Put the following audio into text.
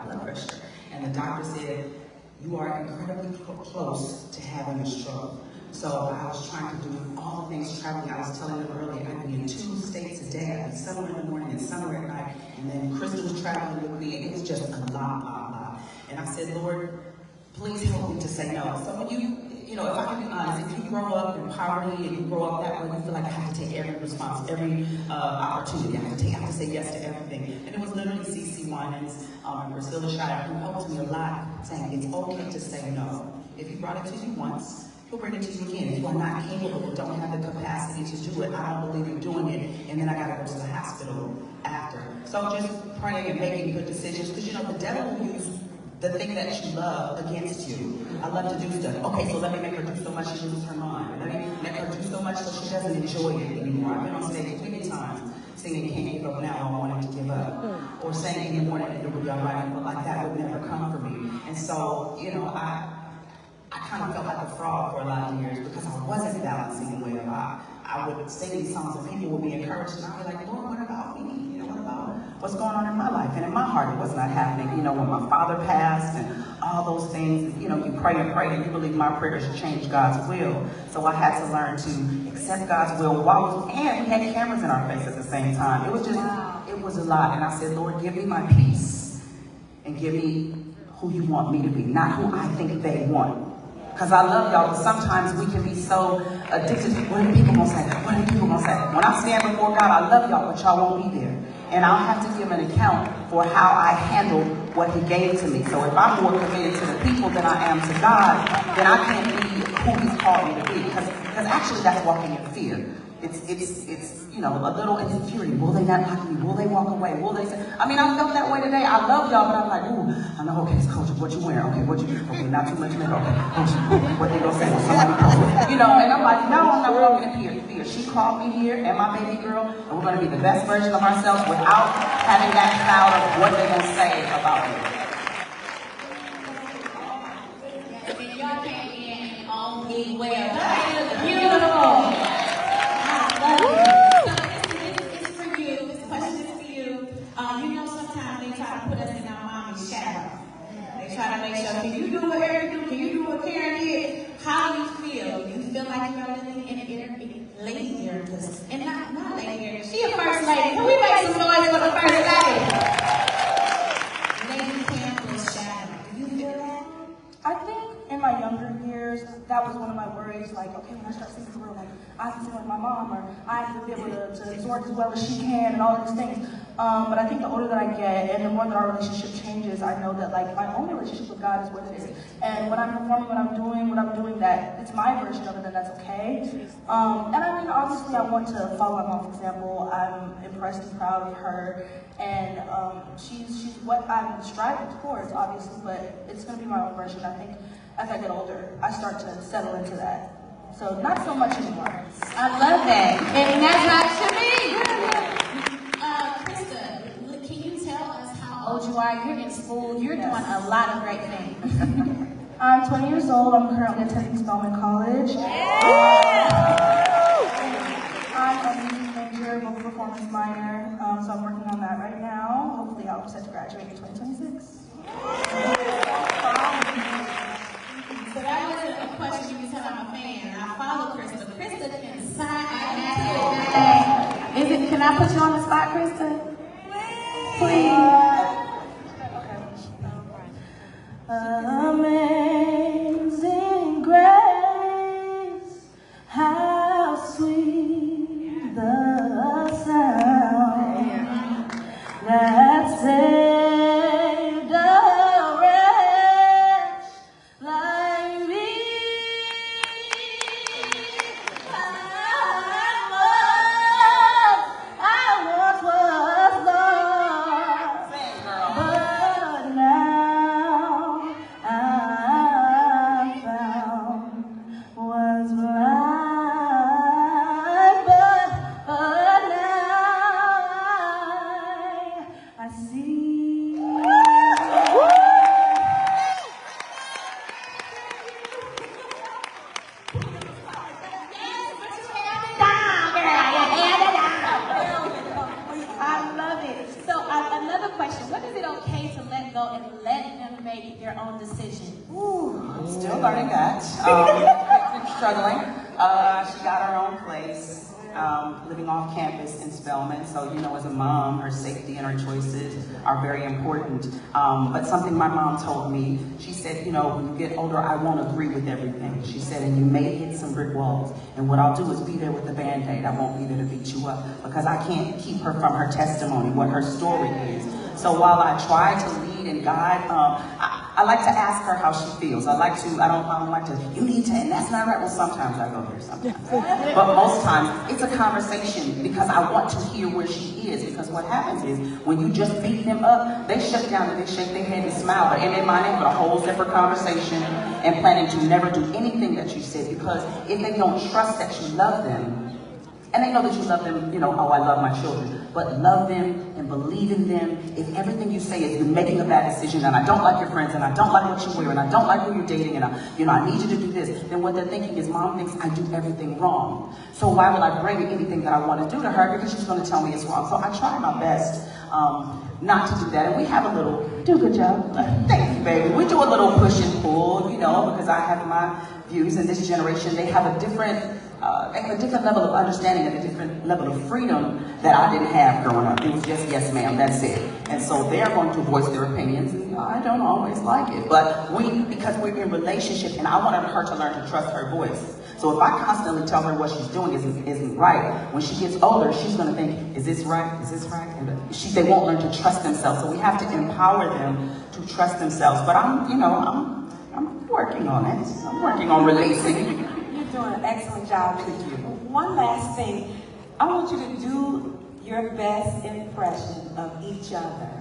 blood pressure. And the doctor said, you are incredibly close to having a stroke. So I was trying to do all the things traveling. I was telling them earlier, I'd be in 2 states a day. I'd be somewhere in the morning and somewhere at night. And then Crystal was traveling with me, and it was just a lot. And I said, Lord, please help me to say no. So when you know, if I can be honest, if you grow up in poverty and you grow up that way, you feel like I have to take every response, every opportunity. I have to say yes to everything. And it was literally CC Winans and Priscilla Shire who helped me a lot, saying it's okay to say no. If he brought it to you once, he'll bring it to you again. If you are not capable or don't have the capacity to do it, I don't believe in doing it, and then I gotta go to the hospital after. So just praying and making good decisions, because you know the devil will use the thing that you love against you. I love to do stuff. Okay, so let me make her do so much she loses her mind. Let me make her do so much so she doesn't enjoy it anymore. I've been on stage many times singing Can't Give Up Now, I Wanted to Give Up. Or saying in the morning, it would be all right, but like that would never come for me. And so, you know, I kind of felt like a fraud for a lot of years because I wasn't balancing well. I would sing these songs and people would be encouraged, and I'd be like, Lord, what about me? You know, what about what's going on in my life? And in my heart, it was not happening. You know, when my father passed and all those things, you know, you pray and you believe my prayers change God's will. So I had to learn to accept God's will and we had cameras in our face at the same time. It was just, it was a lot. And I said, Lord, give me my peace and give me who you want me to be, not who I think they want. Because I love y'all, but sometimes we can be so addicted to what are people gonna say? What are people gonna say? When I stand before God, I love y'all, but y'all won't be there. And I'll have to give an account for how I handled what he gave to me. So if I'm more committed to the people than I am to God, then I can't be who he's called me to be. Because actually that's walking in fear. It's you know, a little insecurity. Will they not like me? Will they walk away? Will they say? I mean, I felt that way today. I love y'all, but I'm like, ooh, I know, okay, coach, what you wearing? Okay, what you do? Okay, not too much makeup. Okay, what they gonna say? Well, somebody post. You know, and I'm like, no, I'm not walking in fear. She called me here and my baby girl, and we're gonna be the best version of ourselves without having that cloud of what they're gonna say about me. And y'all came in on the way. Beautiful. It's for you. This question is for you. You know, sometimes they try to put us in our mommy's shadow. They try to make sure, can you do what Erica do? Can you do what Karen did? How do you feel? You feel like you're living in Lady Erica's, and not Lady Erica. She a first lady. Can we make some noise for the first lady? Lady Campbell's shadow. Do you feel that? I think in my younger years, that was one of my worries, like, okay, when I start singing for real, like, I have to sing like my mom, or I have to be able to exhort as well as she can, and all these things. But I think the older that I get, and the more that our relationship changes, I know that, like, my own relationship with God is what it is. And when I'm performing, when I'm doing that, it's my version of it, and that's okay. And I mean, obviously, I want to follow my mom's example. I'm impressed and proud of her, and she's what I'm striving towards, obviously, but it's going to be my own version. I think as I get older, I start to settle into that. So not so much anymore. I love that. And that's not to me. Krista, can you tell us how old you are? You're in school. You're doing a lot of great things. I'm 20 years old. I'm currently attending Spelman College. I'm a music major, vocal performance minor. So I'm working on that right now. Hopefully I'll be set to graduate in 2026. So that wasn't a question because I'm a fan. I follow Krista. Krista can sign anything. Can I put you on the spot, Krista? Please. Amazing grace, how sweet the sound that saved a wretch like me. I once was lost, but now go and let them make their own decision? Ooh, I'm still learning that. Struggling. She got her own place, living off campus in Spelman. So, you know, as a mom, her safety and her choices are very important. But something my mom told me, she said, you know, when you get older, I won't agree with everything. She said, and you may hit some brick walls. And what I'll do is be there with the Band-Aid. I won't be there to beat you up because I can't keep her from her testimony, what her story is. So while I try to lead and guide, I like to ask her how she feels. I don't like to, you need to, and that's not right. Well, sometimes I go there sometimes. But most times, it's a conversation because I want to hear where she is. Because what happens is, when you just beat them up, they shut down and they shake their head and smile. But in their mind, they have a whole separate conversation and planning to never do anything that you said. Because if they don't trust that you love them, and they know that you love them, you know, oh, I love my children, but love them and believe in them. If everything you say is you're making a bad decision, and I don't like your friends, and I don't like what you wear, and I don't like who you're dating, and I need you to do this, then what they're thinking is, Mom thinks I do everything wrong. So why would I bring anything that I want to do to her? Because she's going to tell me it's wrong. So I try my best not to do that. And we have a little, do a good job. Thank you, baby. We do a little push and pull, you know, because I have my views, and this generation, they have a different level of understanding and a different level of freedom that I didn't have growing up. It was just, yes, ma'am, that's it. And so they're going to voice their opinions, and I don't always like it. But because we're in relationship, and I wanted her to learn to trust her voice. So if I constantly tell her what she's doing isn't right, when she gets older, she's going to think, is this right? Is this right? And they won't learn to trust themselves. So we have to empower them to trust themselves. But I'm working on it. I'm working on releasing. You're doing an excellent job. Thank you. One last thing. I want you to do your best impression of each other.